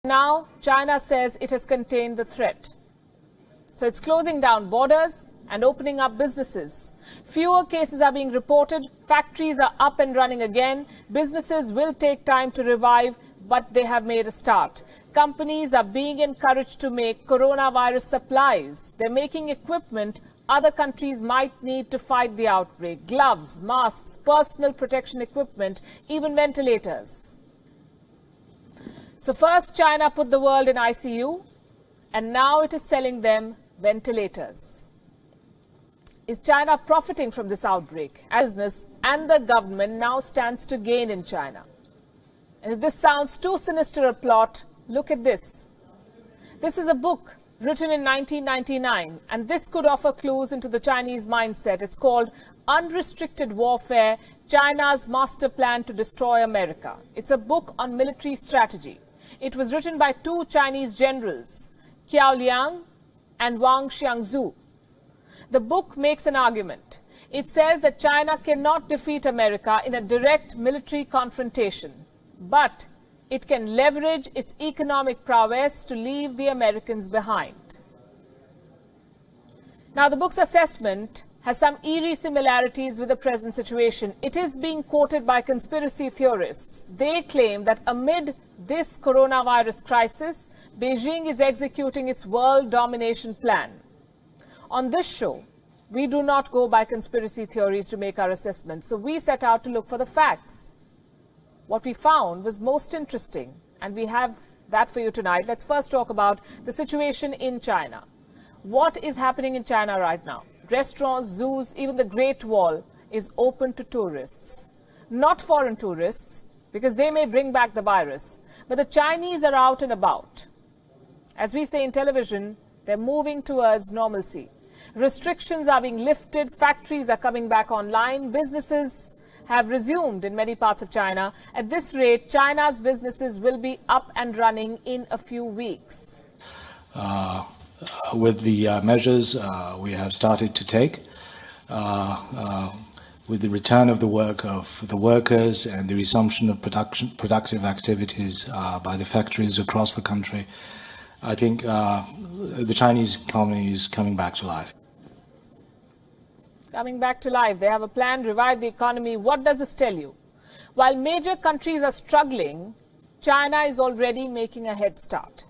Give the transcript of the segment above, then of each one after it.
Now, China says it has contained the threat. So it's closing down borders and opening up businesses. Fewer cases are being reported. Factories are up and running again. Businesses will take time to revive, but they have made a start. Companies are being encouraged to make coronavirus supplies. They're making equipment other countries might need to fight the outbreak. Gloves, masks, personal protection equipment, even ventilators. So first, China put the world in ICU, and now it is selling them ventilators. Is China profiting from this outbreak? Business and the government now stands to gain in China. And if this sounds too sinister a plot, look at this. This is a book written in 1999, and this could offer clues into the Chinese mindset. It's called Unrestricted Warfare, China's Master Plan to Destroy America. It's a book on military strategy. It was written by two Chinese generals, Qiao Liang and Wang Xiangzu. The book makes an argument. It says that China cannot defeat America in a direct military confrontation, but it can leverage its economic prowess to leave the Americans behind. Now, the book's assessment has some eerie similarities with the present situation. It is being quoted by conspiracy theorists. They claim that amid this coronavirus crisis, Beijing is executing its world domination plan. On this show, we do not go by conspiracy theories to make our assessments, so we set out to look for the facts. What we found was most interesting, and we have that for you tonight. Let's first talk about the situation in China. What is happening in China right now? Restaurants, zoos, even the Great Wall is open to tourists. Not foreign tourists, because they may bring back the virus, but the Chinese are out and about. As we say in television, they're moving towards normalcy. Restrictions are being lifted, factories are coming back online, businesses have resumed in many parts of China. At this rate, China's businesses will be up and running in a few weeks. With the measures we have started to take, with the return of the work of the workers and the resumption of productive activities by the factories across the country, I think the Chinese economy is coming back to life. Coming back to life. They have a plan, revive the economy. What does this tell you? While major countries are struggling, China is already making a head start.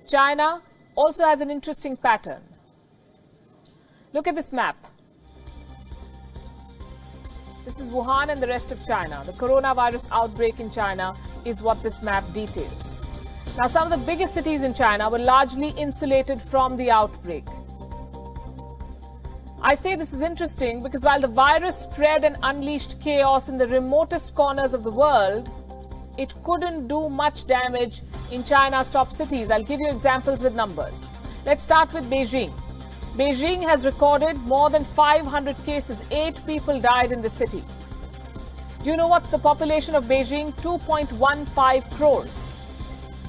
China also has an interesting pattern. Look at this map. This is Wuhan and the rest of China. The coronavirus outbreak in China is what this map details. Now, some of the biggest cities in China were largely insulated from the outbreak. I say this is interesting because while the virus spread and unleashed chaos in the remotest corners of the world, it couldn't do much damage in China's top cities. I'll give you examples with numbers. Let's start with Beijing. Beijing has recorded more than 500 cases. 8 people died in the city. Do you know what's the population of Beijing? 2.15 crores.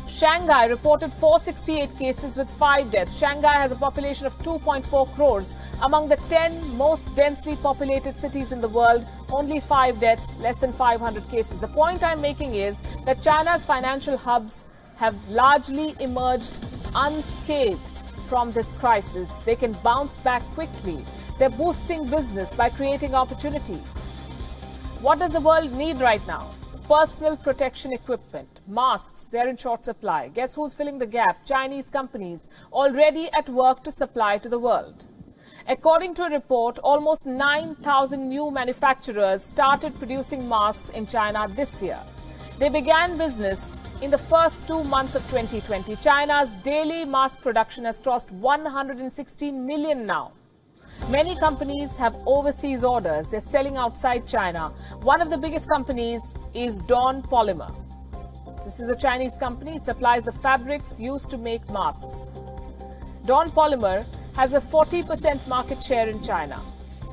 Shanghai reported 468 cases with 5 deaths. Shanghai has a population of 2.4 crores. Among the 10 most densely populated cities in the world, only 5 deaths, less than 500 cases. The point I'm making is that China's financial hubs have largely emerged unscathed from this crisis. They can bounce back quickly. They're boosting business by creating opportunities. What does the world need right now? Personal protection equipment, masks, they're in short supply. Guess who's filling the gap? Chinese companies, already at work to supply to the world. According to a report, almost 9,000 new manufacturers started producing masks in China this year. They began business in the first 2 months of 2020. China's daily mask production has crossed 116 million now. Many companies have overseas orders. They're selling outside China. One of the biggest companies is Dawn Polymer. This is a Chinese company. It supplies the fabrics used to make masks. Dawn Polymer has a 40% market share in China.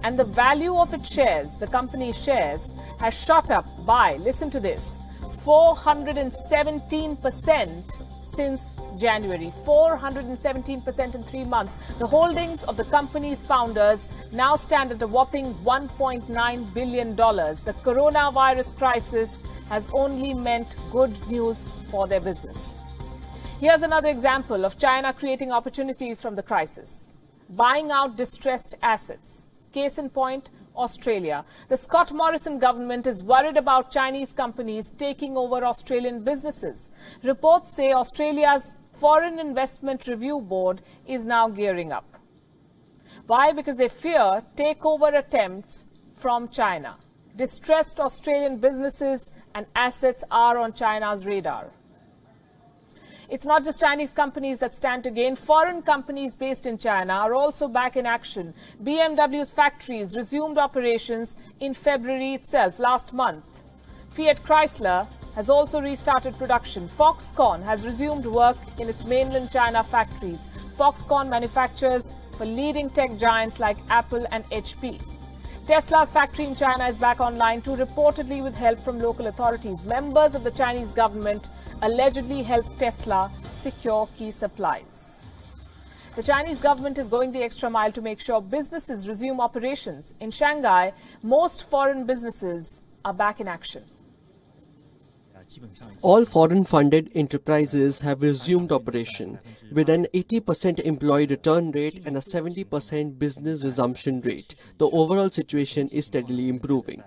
And the value of its shares, the company's shares, has shot up by, listen to this, 417% since January. 417% in 3 months. The holdings of the company's founders now stand at a whopping $1.9 billion. The coronavirus crisis has only meant good news for their business. Here's another example of China creating opportunities from the crisis. Buying out distressed assets. Case in point, Australia. The Scott Morrison government is worried about Chinese companies taking over Australian businesses. Reports say Australia's Foreign Investment Review Board is now gearing up. Why? Because they fear takeover attempts from China. Distressed Australian businesses and assets are on China's radar. It's not just Chinese companies that stand to gain. Foreign companies based in China are also back in action. BMW's factories resumed operations in February itself, last month. Fiat Chrysler has also restarted production. Foxconn has resumed work in its mainland China factories. Foxconn manufactures for leading tech giants like Apple and HP. Tesla's factory in China is back online too, reportedly with help from local authorities. Members of the Chinese government allegedly helped Tesla secure key supplies. The Chinese government is going the extra mile to make sure businesses resume operations. In Shanghai, most foreign businesses are back in action. All foreign-funded enterprises have resumed operation, with an 80% employee return rate and a 70% business resumption rate. The overall situation is steadily improving.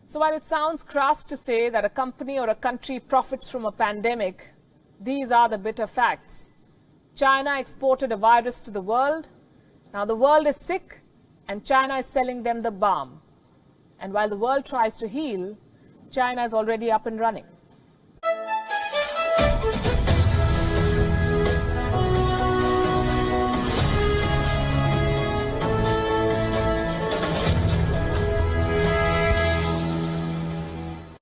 So while it sounds crass to say that a company or a country profits from a pandemic, these are the bitter facts. China exported a virus to the world. Now the world is sick and China is selling them the balm. And while the world tries to heal, China is already up and running.